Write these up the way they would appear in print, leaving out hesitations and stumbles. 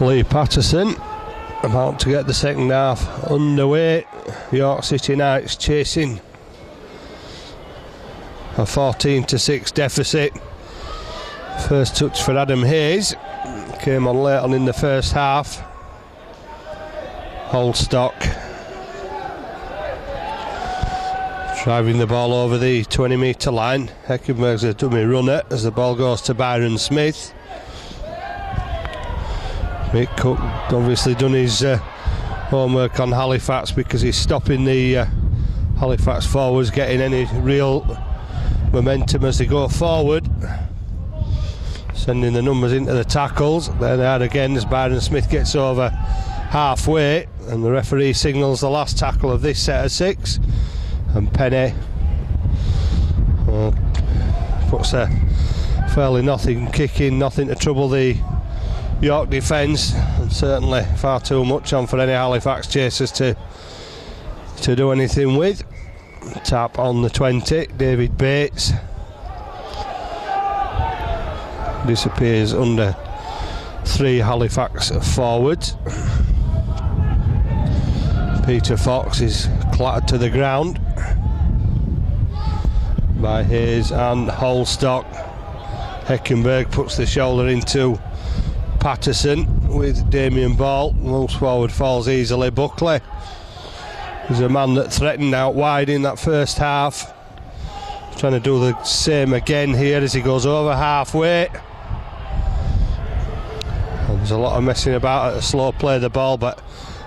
Lee Patterson about to get the second half underway. York City Knights chasing a 14-6 deficit. First touch for Adam Hayes came on late on in the first half. Holstock driving the ball over the 20-metre line. Heckenberg's a dummy runner as the ball goes to Byron Smith. Mick Cook obviously done his homework on Halifax because he's stopping the Halifax forwards getting any real momentum as they go forward, sending the numbers into the tackles. There they are again as Byron Smith gets over halfway and the referee signals the last tackle of this set of 6, and Penny puts a fairly nothing kick in, nothing to trouble the York defence, and certainly far too much on for any Halifax chasers to do anything with. Tap on the 20, David Bates disappears under 3 Halifax forwards. Peter Fox is clattered to the ground by Hayes and Holstock. Heckenberg puts the shoulder into Patterson with Damien Ball, moves forward, falls easily. Buckley is a man that threatened out wide in that first half, trying to do the same again here as he goes over halfway. And there's a lot of messing about at the slow play of the ball, but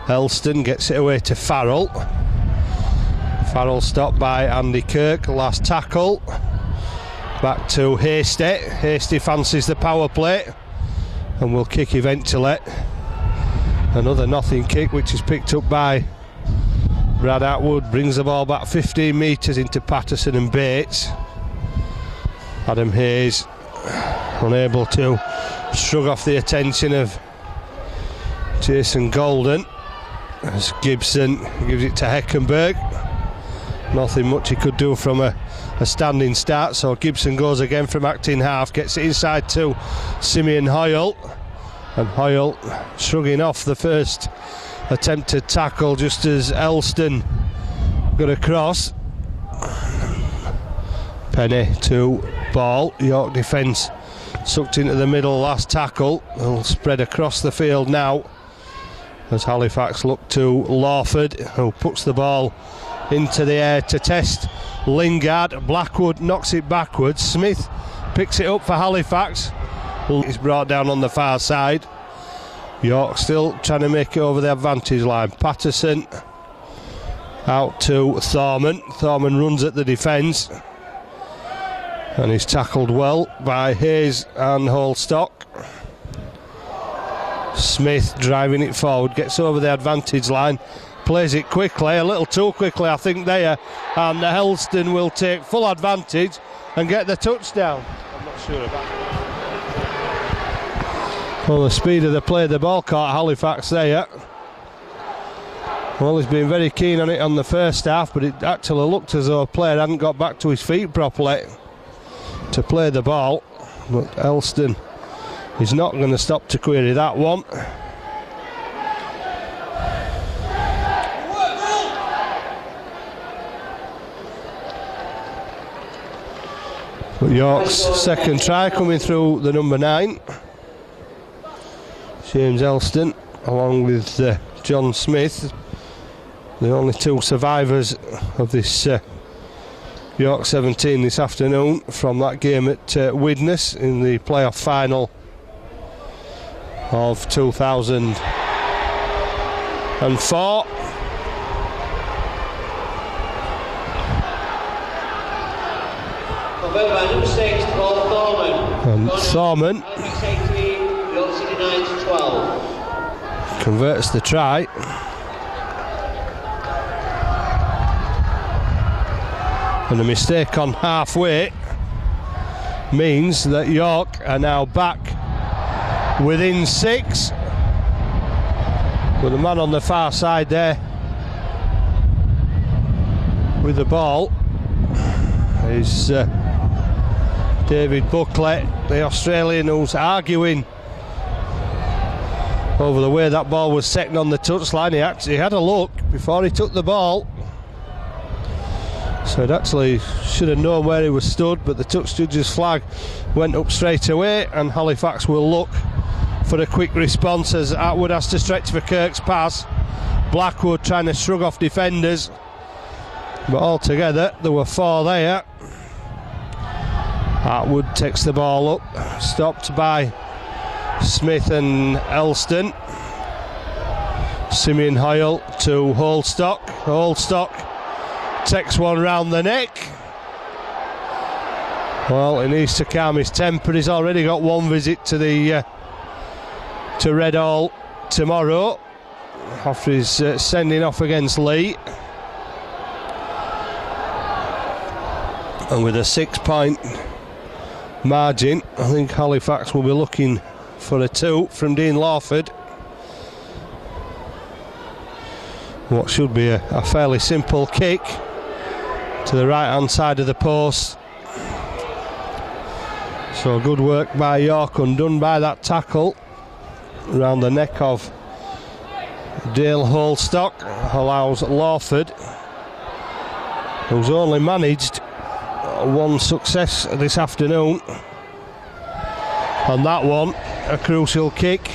Elston gets it away to Farrell. Farrell stopped by Andy Kirk, last tackle. Back to Hasty. Hasty fancies the power play and will kick eventually. Another nothing kick which is picked up by Brad Atwood, brings the ball back 15 metres into Patterson and Bates. Adam Hayes unable to shrug off the attention of Jason Golden as Gibson gives it to Heckenberg. Nothing much he could do from a standing start, so Gibson goes again from acting half, gets it inside to Simeon Hoyle, and Hoyle shrugging off the first attempted tackle just as Elston got across. Penny to Ball, York defence sucked into the middle, last tackle. They'll spread across the field now as Halifax look to Lawford, who puts the ball into the air to test Lingard. Blackwood knocks it backwards. Smith picks it up for Halifax. It's brought down on the far side. York still trying to make it over the advantage line. Patterson out to Thorman. Thorman runs at the defence and he's tackled well by Hayes and Holstock. Smith driving it forward, gets over the advantage line, plays it quickly, a little too quickly I think there, and the Helston will take full advantage and get the touchdown. I'm not sure about that. Well, the speed of the play, the ball caught Halifax there. Well, he's been very keen on it on the first half, but it actually looked as though a player hadn't got back to his feet properly to play the ball. But Elston is not going to stop to query that one. But York's second try coming through the number 9. James Elston along with John Smith, the only 2 survivors of this York 17 this afternoon from that game at Widnes in the playoff final of 2004. And Thorman converts the try. And a mistake on halfway means that York are now back within 6, with the man on the far side there with the ball is David Buckley, the Australian, who's arguing over the way that ball was second on the touchline. He actually had a look before he took the ball, so it actually should have known where he was stood, but the touch judge's flag went up straight away, and Halifax will look for a quick response as Atwood has to stretch for Kirk's pass. Blackwood trying to shrug off defenders, but altogether there were 4 there. Atwood takes the ball up, stopped by Smith and Elston. Simeon Hoyle to Holstock. Holstock takes one round the neck. Well, he needs to calm his temper. He's already got one visit to the to Red Hall tomorrow after his sending off against Lee. And with a 6-point margin, I think Halifax will be looking for a 2 from Dean Lawford. What should be a fairly simple kick to the right hand side of the post. So good work by York, undone by that tackle around the neck of Dale Holstock. Allows Lawford, who's only managed one success this afternoon, and that one a crucial kick,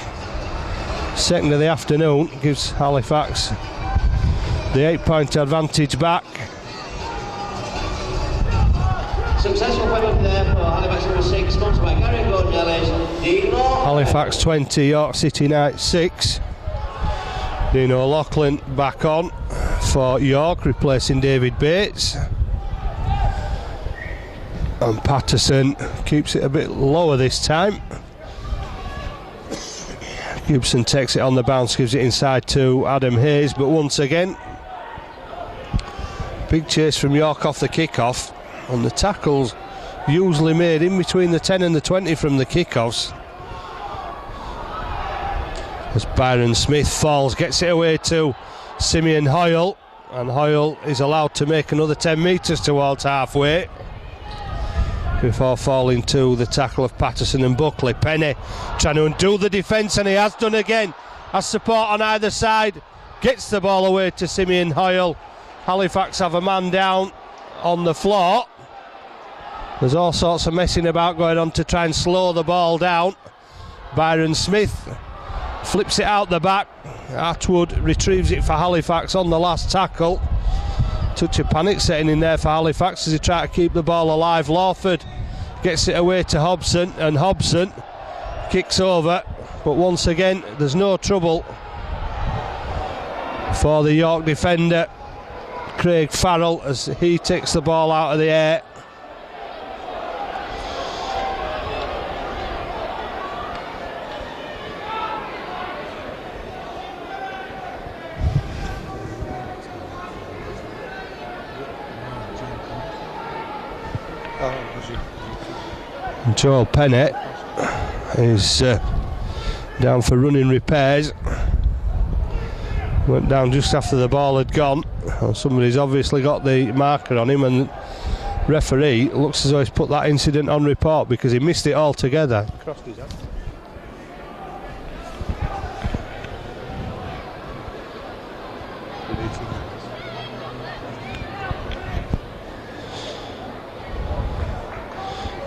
second of the afternoon, gives Halifax the 8-point advantage back. Successful point there for Halifax number 6, sponsored by Gary Gordon, Dean Law. Halifax 20, York City Knights 6. Dean O'Loughlin back on for York, replacing David Bates. And Patterson keeps it a bit lower this time. Gibson takes it on the bounce, gives it inside to Adam Hayes, but once again big chase from York off the kick-off, and the tackles usually made in between the 10 and the 20 from the kick-offs. As Byron Smith falls, gets it away to Simeon Hoyle, and Hoyle is allowed to make another 10 metres towards halfway before falling to the tackle of Patterson and Buckley. Penny trying to undo the defence, and he has done again. Has support on either side, gets the ball away to Simeon Hoyle. Halifax have a man down on the floor. There's all sorts of messing about going on to try and slow the ball down. Byron Smith flips it out the back. Atwood retrieves it for Halifax on the last tackle. Touch of panic setting in there for Halifax as he try to keep the ball alive. Lawford gets it away to Hobson, and Hobson kicks over, but once again there's no trouble for the York defender Craig Farrell as he takes the ball out of the air. Joel Pennant is down for running repairs. Went down just after the ball had gone. Somebody's obviously got the marker on him, and referee looks as though he's put that incident on report because he missed it altogether. Crossed his hand.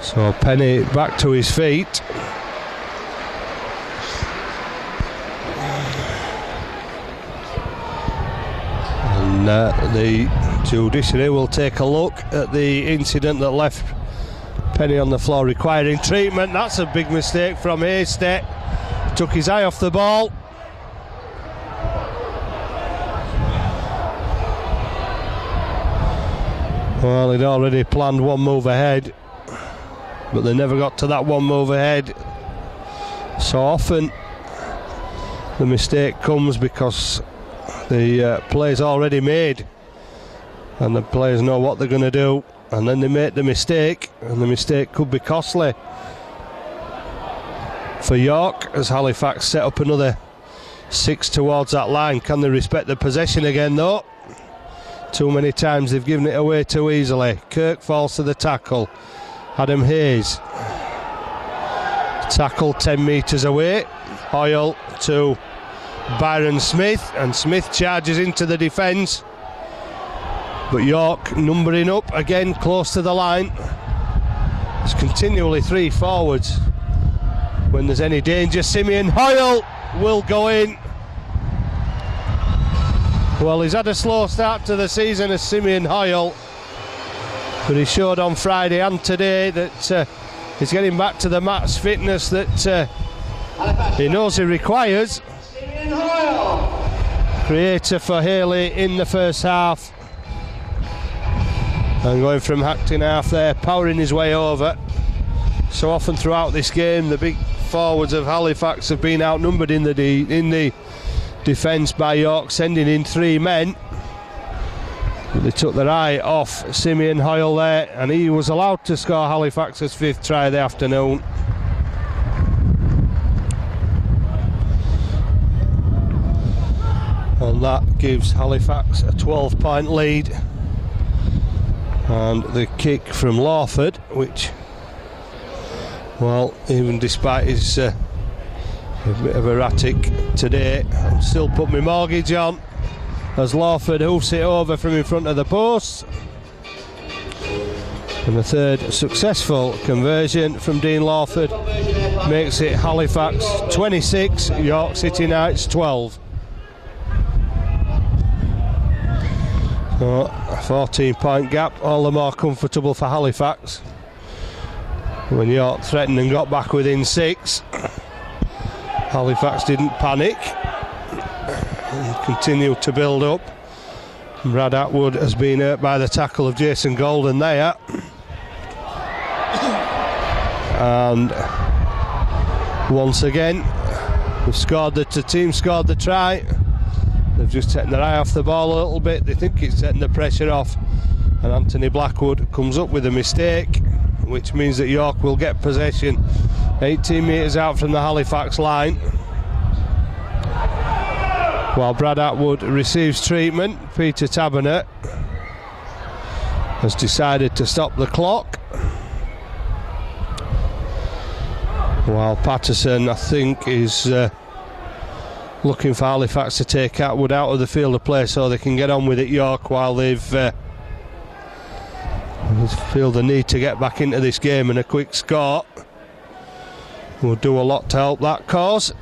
So Penny back to his feet. And the judiciary will take a look at the incident that left Penny on the floor requiring treatment. That's a big mistake from Haystead. Took his eye off the ball. Well, he'd already planned one move ahead, but they never got to that one move ahead. So often the mistake comes because the play's already made and the players know what they're going to do, and then they make the mistake, and the mistake could be costly for York as Halifax set up another 6 towards that line. Can they respect the possession again though? Too many times they've given it away too easily. Kirk falls to the tackle. Adam Hayes tackle 10 metres away. Hoyle to Byron Smith, and Smith charges into the defence, but York numbering up again close to the line. It's continually 3 forwards when there's any danger. Simeon Hoyle will go in. Well, he's had a slow start to the season as Simeon Hoyle, but he showed on Friday and today that he's getting back to the match fitness that he knows he requires. Simeon Hoyle. Creator for Haley in the first half, and going from Hackton half there, powering his way over. So often throughout this game, the big forwards of Halifax have been outnumbered in the defence by York, sending in 3 men. But they took their eye off Simeon Hoyle there, and he was allowed to score Halifax's 5th try of the afternoon. And that gives Halifax a 12-point lead. And the kick from Lawford, which, well, even despite his a bit of erratic today, I'll still put my mortgage on, as Lawford hoofs it over from in front of the post. And the 3rd successful conversion from Dean Lawford makes it Halifax 26, York City Knights 12. So a 14-point gap, all the more comfortable for Halifax. When York threatened and got back within 6, Halifax didn't panic and continued to build up. Brad Atwood has been hurt by the tackle of Jason Golden there, and once again the team scored the try. They've just taken their eye off the ball a little bit. They think it's setting the pressure off, and Anthony Blackwood comes up with a mistake, which means that York will get possession 18 metres out from the Halifax line, while Brad Atwood receives treatment. Peter Taberner has decided to stop the clock, while Patterson, I think, is looking for Halifax to take Atwood out of the field of play so they can get on with it, York, while they've feel the need to get back into this game, and a quick score will do a lot to help that cause.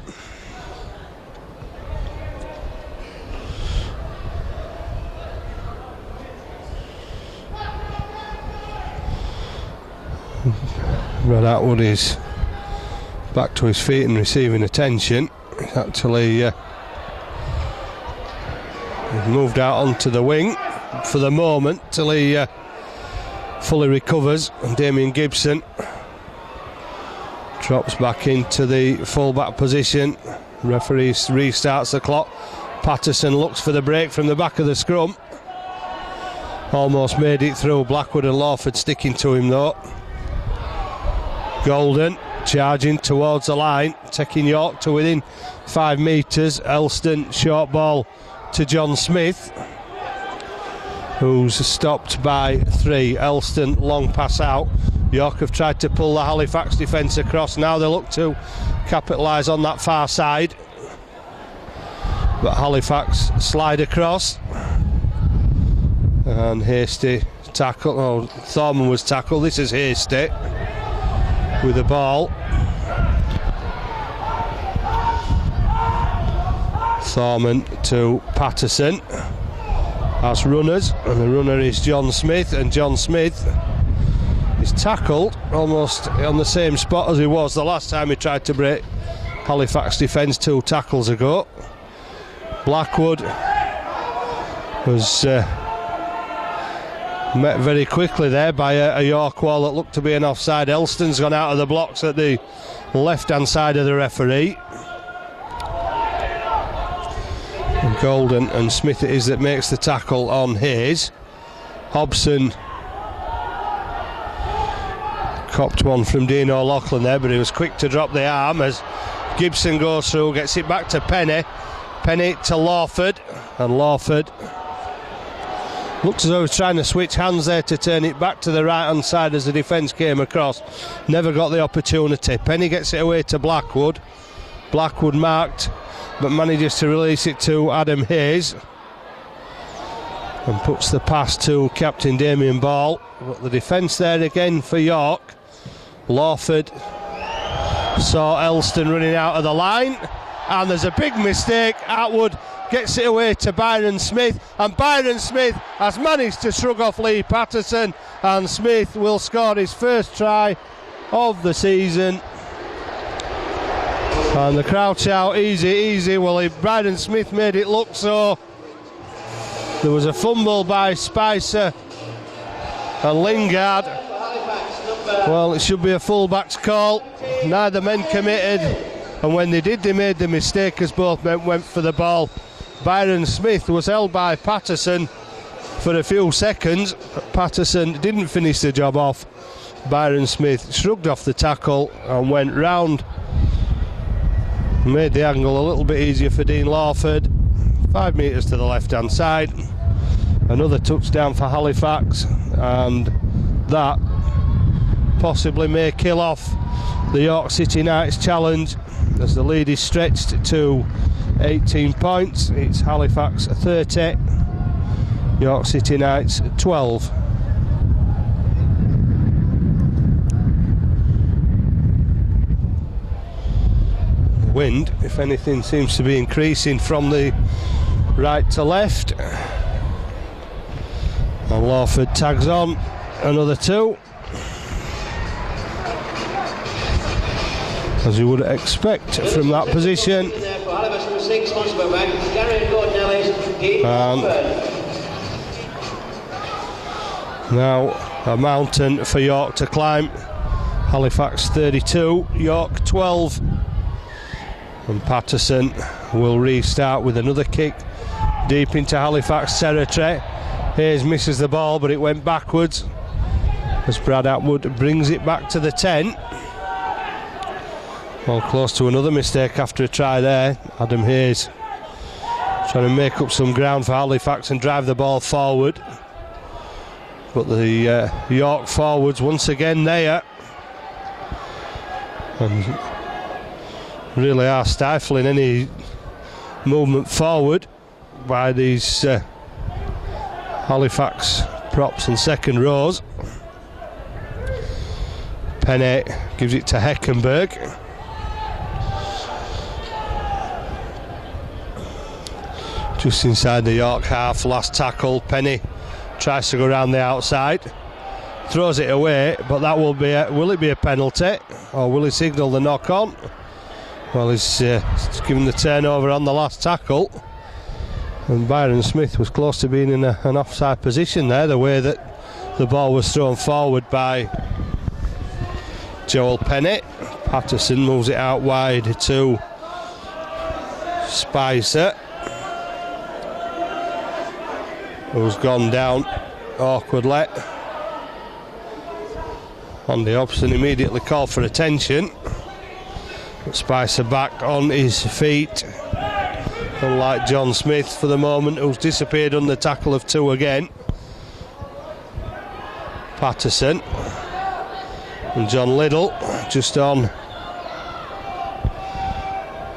Brad Atwood is back to his feet and receiving attention. He's actually moved out onto the wing for the moment till he fully recovers, and Damien Gibson drops back into the full-back position. Referee restarts the clock. Patterson looks for the break from the back of the scrum. Almost made it through. Blackwood and Lawford sticking to him though. Golden charging towards the line, taking York to within 5 metres. Elston, short ball to John Smith, who's stopped by 3. Elston, long pass out. York have tried to pull the Halifax defence across. Now they look to capitalise on that far side, but Halifax slide across, and Hasty tackle. Oh, Thorman was tackled. This is Hasty with the ball. Thorman to Patterson as runners, and the runner is John Smith, and John Smith is tackled almost on the same spot as he was the last time he tried to break Halifax defence 2 tackles ago. Blackwood was met very quickly there by a York wall that looked to be an offside. Elston's gone out of the blocks at the left hand side of the referee. And Golden and Smith it is that makes the tackle on Hayes. Hobson copped one from Dean O'Loughlin there, but he was quick to drop the arm as Gibson goes through, gets it back to Penny to Lawford, and Lawford looks as though he was trying to switch hands there to turn it back to the right hand side as the defence came across. Never got the opportunity. Penny gets it away to Blackwood, Blackwood marked, but manages to release it to Adam Hayes and puts the pass to captain Damien Ball. But the defence there again for York. Lawford saw Elston running out of the line, and there's a big mistake. Atwood gets it away to Byron Smith, and Byron Smith has managed to shrug off Lee Patterson, and Smith will score his first try of the season. And the crowd shout, easy, easy. Well, Byron Smith made it look so. There was a fumble by Spicer and Lingard. Well, it should be a full-back's call. Neither men committed, and when they did, they made the mistake as both men went for the ball. Byron Smith was held by Patterson for a few seconds. Patterson didn't finish the job off. Byron Smith shrugged off the tackle and went round. Made the angle a little bit easier for Dean Lawford. 5 metres to the left-hand side. Another touchdown for Halifax, and that possibly may kill off the York City Knights challenge as the lead is stretched to 18 points. It's Halifax 30, York City Knights 12. The wind, if anything, seems to be increasing from the right to left, and Lawford tags on another two, as you would expect from that position. And now a mountain for York to climb. Halifax 32, York 12, and Patterson will restart with another kick deep into Halifax territory. Hayes misses the ball, but it went backwards as Brad Atwood brings it back to the 10. Well, close to another mistake after a try there. Adam Hayes trying to make up some ground for Halifax and drive the ball forward, but the York forwards once again there and really are stifling any movement forward by these Halifax props and second rows. Penny gives it to Heckenberg. Just inside the York half, last tackle. Penny tries to go around the outside, throws it away, but that will be will it be a penalty, or will he signal the knock on? Well, he's given the turnover on the last tackle, and Byron Smith was close to being in an offside position there, the way that the ball was thrown forward by Joel Penny. Patterson moves it out wide to Spicer, who's gone down awkwardly. Andy Hobson immediately called for attention, but Spicer back on his feet, unlike John Smith for the moment, who's disappeared under the tackle of two again. Patterson and John Liddell just on,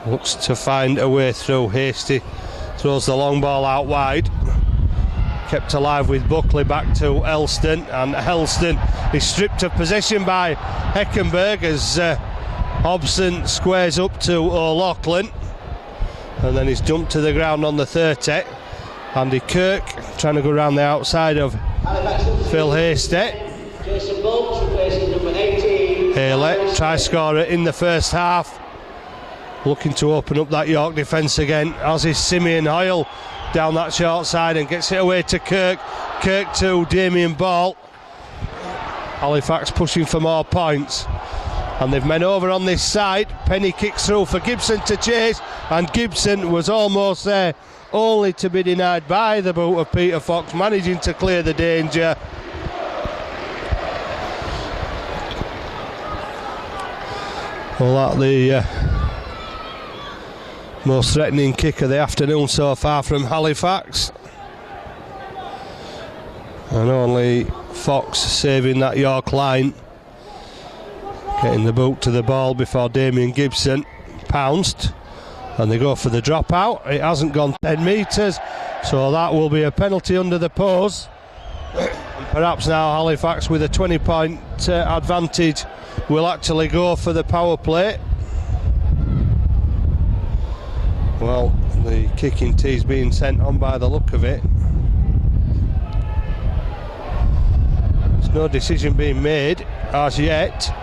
looks to find a way through. Hasty throws the long ball out wide, kept alive with Buckley back to Elston, and Elston is stripped of possession by Heckenberg as Hobson squares up to O'Loughlin, and then he's jumped to the ground on the 30. Andy Kirk trying to go around the outside of Phil Hasty. Haley tries scorer in the first half, looking to open up that York defence again, as is Simeon Hoyle down that short side and gets it away to Kirk. Kirk to Damien Ball. Halifax pushing for more points, and they've men over on this side. Penny kicks through for Gibson to chase, and Gibson was almost there, only to be denied by the boot of Peter Fox, managing to clear the danger. Well, that the most threatening kick of the afternoon so far from Halifax, and only Fox saving that York line, getting the boot to the ball before Damien Gibson pounced, and they go for the dropout. It hasn't gone 10 metres, so that will be a penalty under the pose. And perhaps now Halifax, with a 20-point advantage, will actually go for the power play. Well, the kicking tee's being sent on by the look of it. There's no decision being made as yet.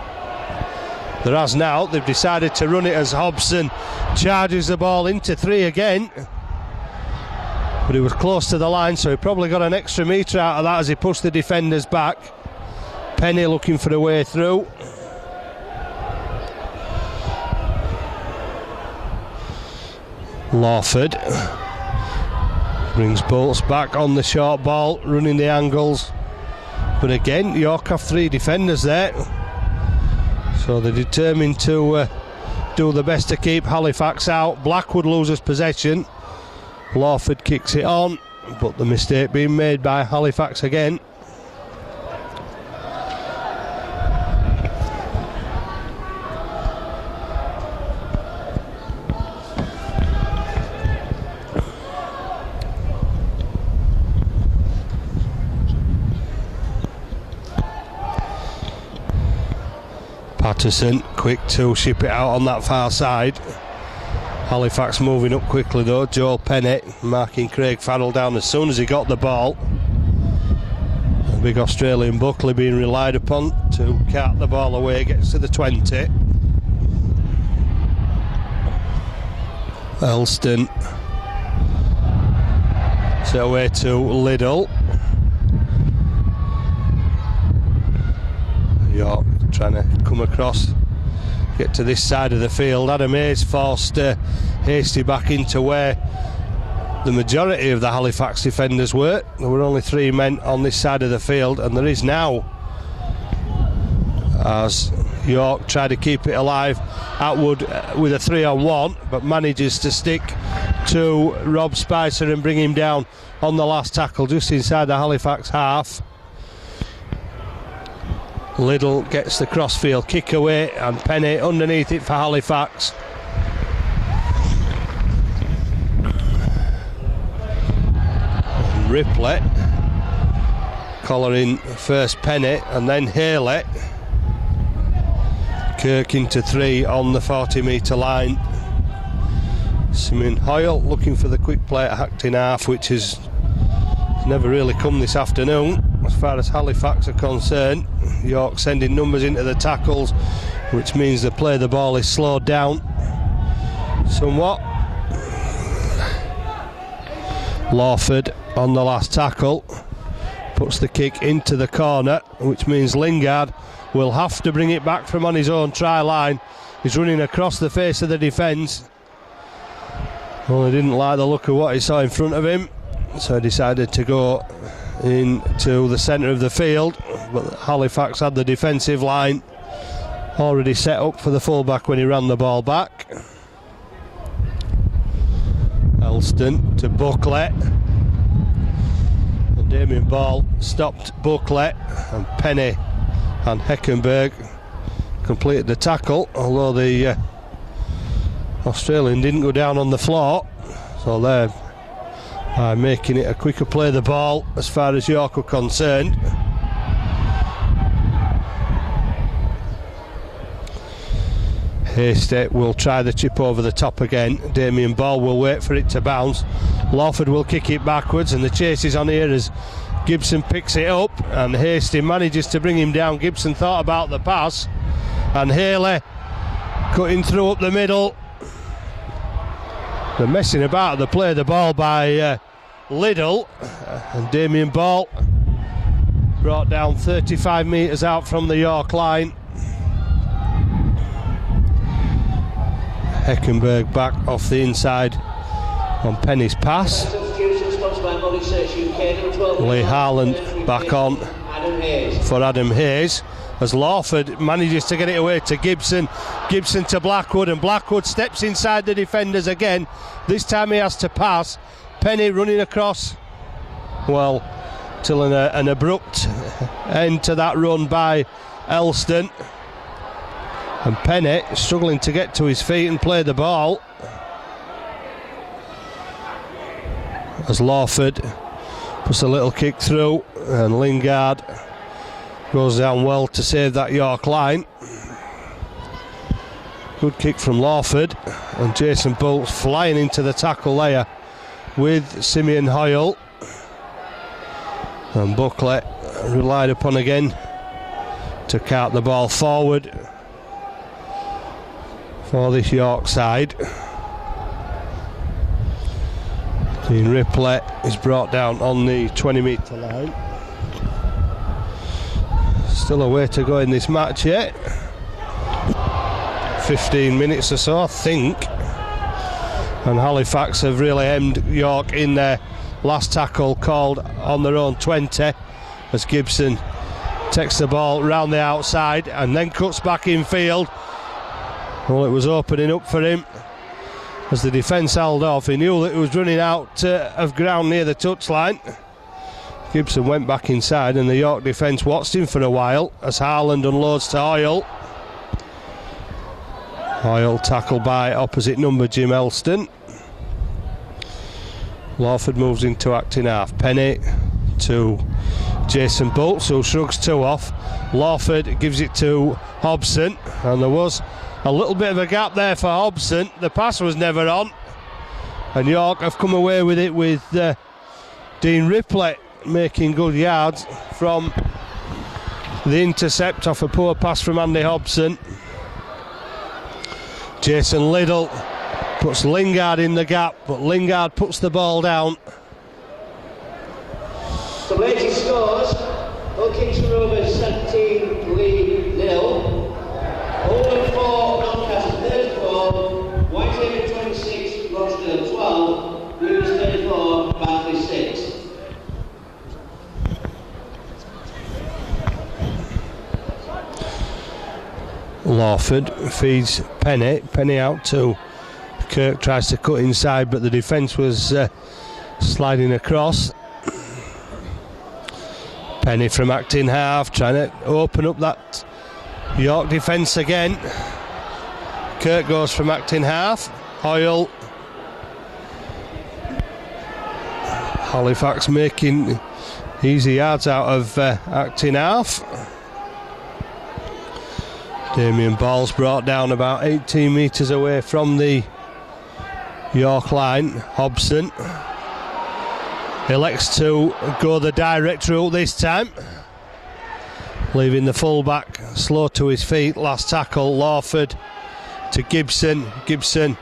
There has now. They've decided to run it as Hobson charges the ball into 3 again. But he was close to the line, so he probably got an extra metre out of that as he pushed the defenders back. Penny looking for a way through. Lawford brings Bolts back on the short ball, running the angles. But again, York have 3 defenders there. So they're determined to do the best to keep Halifax out. Blackwood loses possession. Lawford kicks it on, but the mistake being made by Halifax again. Patterson, quick to ship it out on that far side. Halifax moving up quickly though. Joel Pennant marking Craig Farrell down as soon as he got the ball. The big Australian Buckley being relied upon to cart the ball away, gets to the 20. Elston set away to Liddell. York trying to come across, get to this side of the field. Adam Hayes forced Hasty back into where the majority of the Halifax defenders were. There were only 3 men on this side of the field, and there is now, as York tried to keep it alive. Atwood with a 3-on-1, but manages to stick to Rob Spicer and bring him down on the last tackle just inside the Halifax half. Liddell gets the crossfield kick away, and Penny underneath it for Halifax. And Ripley collaring first Penny and then Haley. Kirk into 3 on the 40-metre line. Simon Hoyle looking for the quick play at Hackton half, which has never really come this afternoon as far as Halifax are concerned. York sending numbers into the tackles, which means the play of the ball is slowed down somewhat. Lawford on the last tackle puts the kick into the corner, which means Lingard will have to bring it back from on his own try line. He's running across the face of the defence. Well, he didn't like the look of what he saw in front of him, so he decided to go into the centre of the field, but Halifax had the defensive line already set up for the fullback when he ran the ball back. Elston to Buckley, and Damien Ball stopped Buckley, and Penny and Heckenberg completed the tackle, although the Australian didn't go down on the floor, so they're making it a quicker play of the ball as far as York are concerned. Hasty will try the chip over the top again. Damien Ball will wait for it to bounce. Lawford will kick it backwards, and the chase is on here as Gibson picks it up, and Hasty manages to bring him down. Gibson thought about the pass, and Haley cutting through up the middle. They're messing about the play of the ball by Liddell, and Damien Ball brought down 35 metres out from the York line. Heckenberg back off the inside on Penny's pass. Lee Harland back on for Adam Hayes as Lawford manages to get it away to Gibson. Gibson to Blackwood, and Blackwood steps inside the defenders again. This time he has to pass. Penny running across, well, till an abrupt end to that run by Elston. And Penny struggling to get to his feet and play the ball. As Lawford puts a little kick through, and Lingard goes down well to save that York line. Good kick from Lawford, and Jason Bolt's flying into the tackle there with Simeon Hoyle. And Buckley relied upon again to cart the ball forward for this York side. Dean Ripley is brought down on the 20-metre line. Still a way to go in this match yet. 15 minutes or so, I think. And Halifax have really hemmed York in their last tackle, called on their own 20, as Gibson takes the ball round the outside and then cuts back in field. Well, it was opening up for him as the defence held off. He knew that he was running out of ground near the touchline. Gibson went back inside, and the York defence watched him for a while as Harland unloads to Hoyle. Hoyle tackled by opposite number Jim Elston. Lawford moves into acting half. Penny to Jason Bolt, who shrugs two off. Lawford gives it to Hobson, and there was a little bit of a gap there for Hobson. The pass was never on, and York have come away with it, with Dean Ripley making good yards from the intercept off a poor pass from Andy Hobson. Jason Liddle puts Lingard in the gap, but Lingard puts the ball down. So latest scores: Hull Kingston Rovers 17, Lee 0. Oldham 4, Doncaster 34, Whitehaven 26, Rochdale 12, Lewis 34, Barnsley 6. Lawford feeds Penny out to Kirk, tries to cut inside, but the defence was sliding across. Penny from acting half, trying to open up that York defence again. Kirk goes from acting half. Hoyle. Halifax making easy yards out of acting half. Damien Ball's brought down about 18 metres away from the York line. Hobson elects to go the direct route this time, leaving the fullback slow to his feet. Last tackle, Lawford to Gibson. Gibson,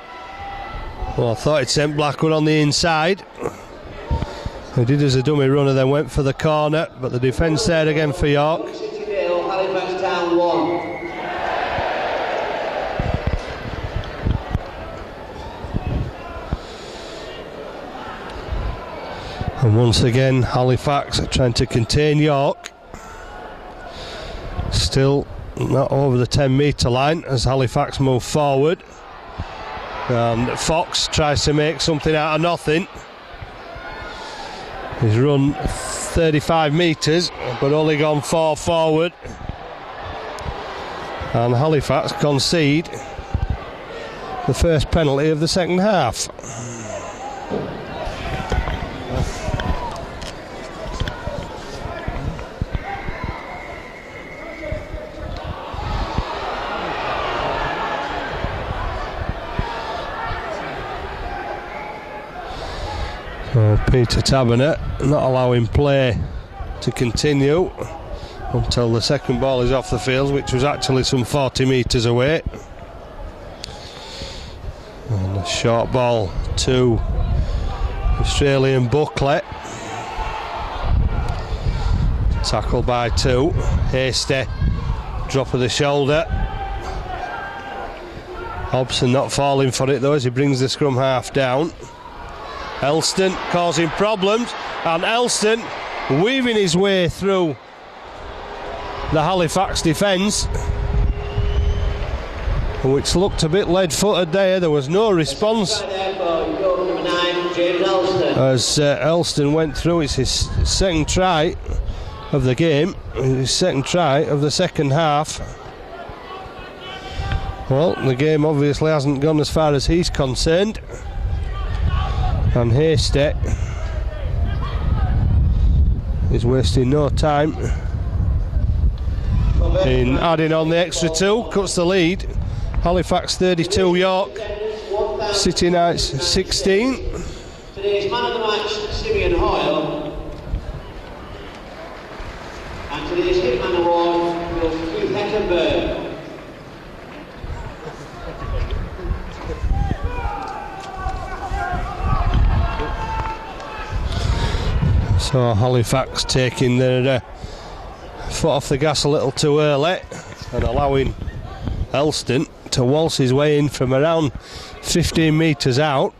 well, I thought he'd sent Blackwood on the inside. He did as a dummy runner, then went for the corner, but the defence there again for York. City 0, Halifax Town 1. And once again, Halifax are trying to contain York. Still not over the 10-metre line as Halifax move forward. And Fox tries to make something out of nothing. He's run 35 metres, but only gone 4 forward. And Halifax concede the first penalty of the second half. Peter Taberner not allowing play to continue until the second ball is off the field, which was actually some 40 metres away. And a short ball to Australian Buckley. Tackle by 2. Hasty drop of the shoulder. Hobson not falling for it though as he brings the scrum half down. Elston causing problems, and Elston weaving his way through the Halifax defence, which looked a bit lead-footed there. There was no response as Elston went through. It's his second try of the game, his second try of the second half. Well, the game obviously hasn't gone as far as he's concerned, and Hasty is wasting no time in adding on the extra 2, cuts the lead. Halifax 32, York City Knights 16. Today's man of the match, Simeon Hoyle. And today's Hitman Award goes to Keith Heckenberg. So Halifax taking their foot off the gas a little too early and allowing Elston to waltz his way in from around 15 metres out.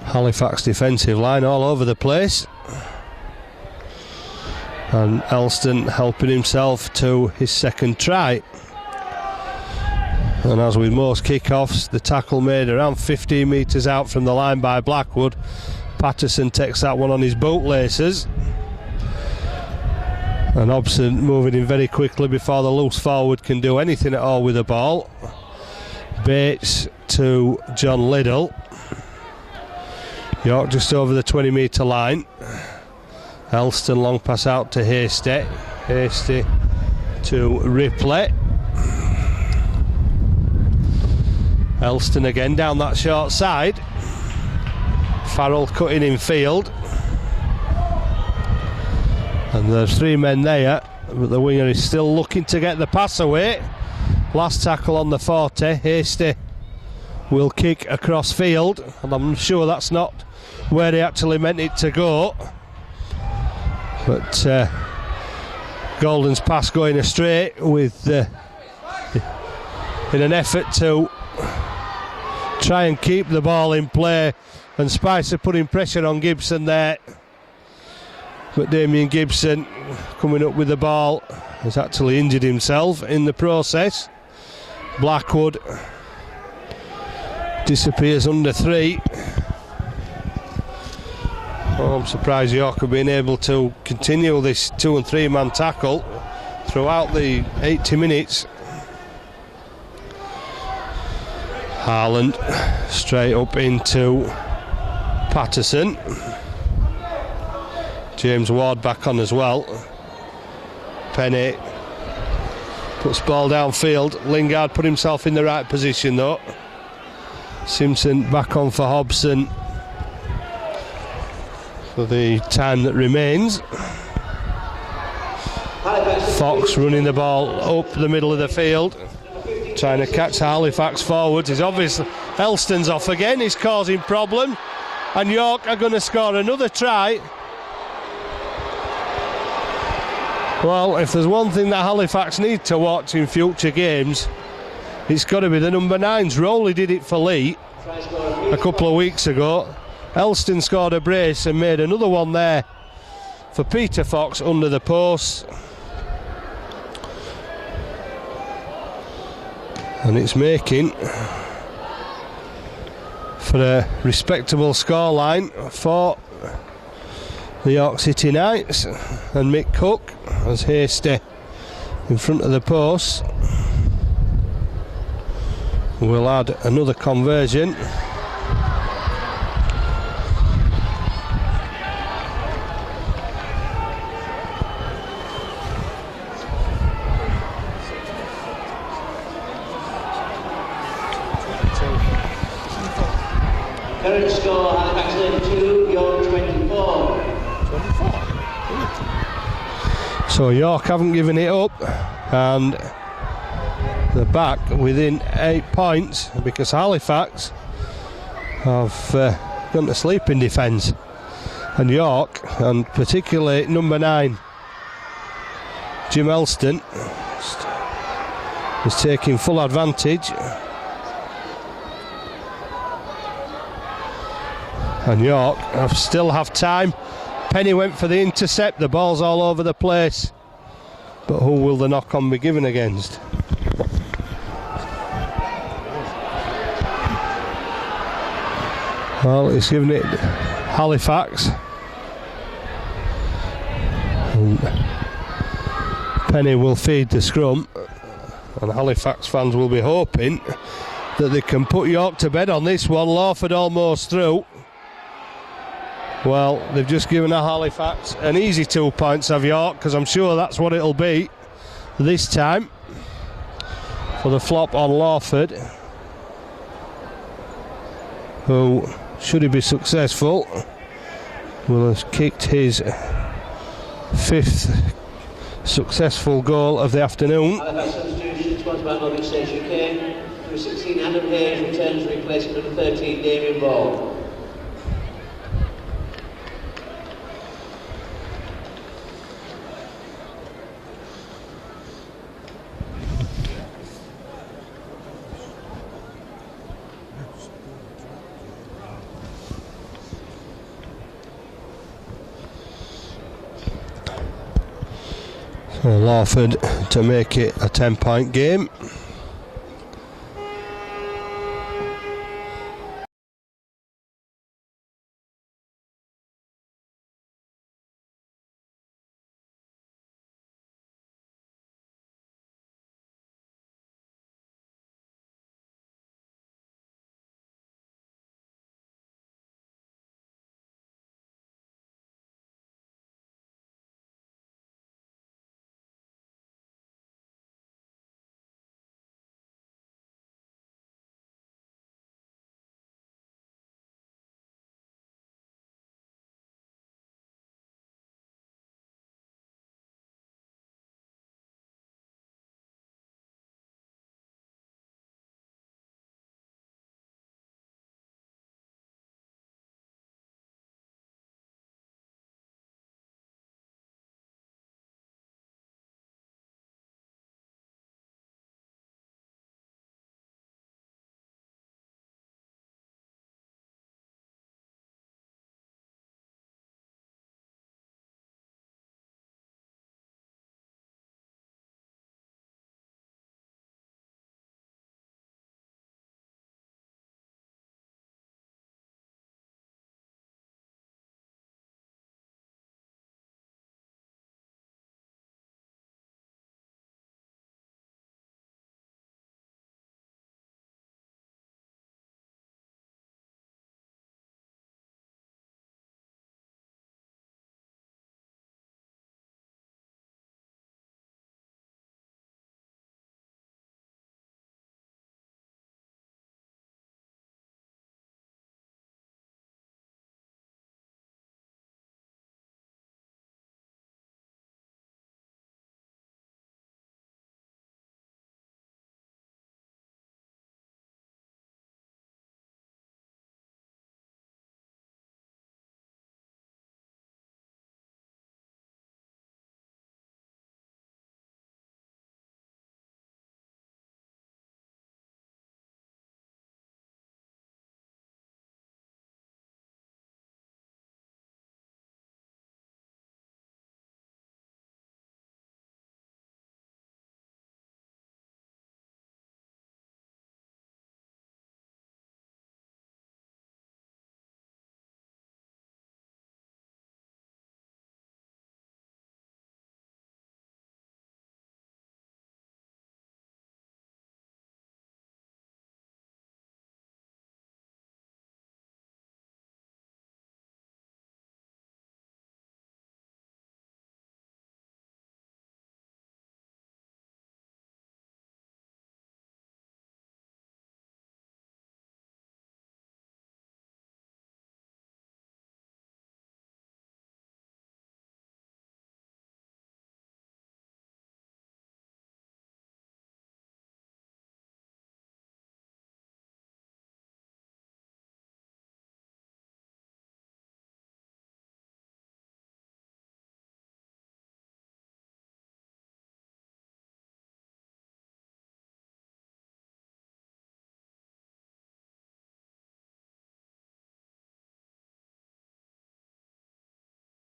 Halifax defensive line all over the place, and Elston helping himself to his second try. And as with most kick-offs, the tackle made around 15 metres out from the line by Blackwood. Patterson takes that one on his bootlaces, and Hobson moving in very quickly before the loose forward can do anything at all with the ball. Bates to John Liddell. York just over the 20 metre line. Elston long pass out to Hasty. Hasty to Ripley. Elston again down that short side. Farrell cutting in field, and there's 3 men there, but the winger is still looking to get the pass away. Last tackle on the 40. Hasty will kick across field, and I'm sure that's not where he actually meant it to go, but Golden's pass going astray with in an effort to try and keep the ball in play, and Spicer putting pressure on Gibson there, but Damien Gibson coming up with the ball has actually injured himself in the process. Blackwood disappears under 3. I'm surprised York have been able to continue this 2 and 3 man tackle throughout the 80 minutes. Harland straight up into Patterson. James Ward back on as well. Penny puts ball downfield. Lingard put himself in the right position though. Simpson back on for Hobson for the time that remains. Fox running the ball up the middle of the field, trying to catch Halifax forwards. He's obviously, Elston's off again, he's causing problem, and York are going to score another try. Well, if there's one thing that Halifax need to watch in future games, it's got to be the number 9s. Rowley did it for Lee a couple of weeks ago. Elston scored a brace and made another one there for Peter Fox under the post. And it's making for a respectable scoreline for the York City Knights, and Mick Cook as Hasty in front of the post will add another conversion. Current score, Halifax 32, York 24. So York haven't given it up, and they're back within 8 points because Halifax have gone to sleep in defence, and York, and particularly number 9 Jim Elston, is taking full advantage. And York still have time. Penny went for the intercept, the ball's all over the place, but who will the knock-on be given against? Well, it's given it Halifax, and Penny will feed the scrum, And Halifax fans will be hoping that they can put York to bed on this one. Lawford almost through. Well, they've just given a Halifax an easy 2 points of York, because I'm sure that's what it'll be this time for the flop on Lawford, who, should he be successful, will have kicked his 5th successful goal of the afternoon. Halifax substitution, sponsored by Morgan Station UK. Number 16, Adam Hayes, returns replacing number 13, Damien Ball. Lawford to make it a 10-point game.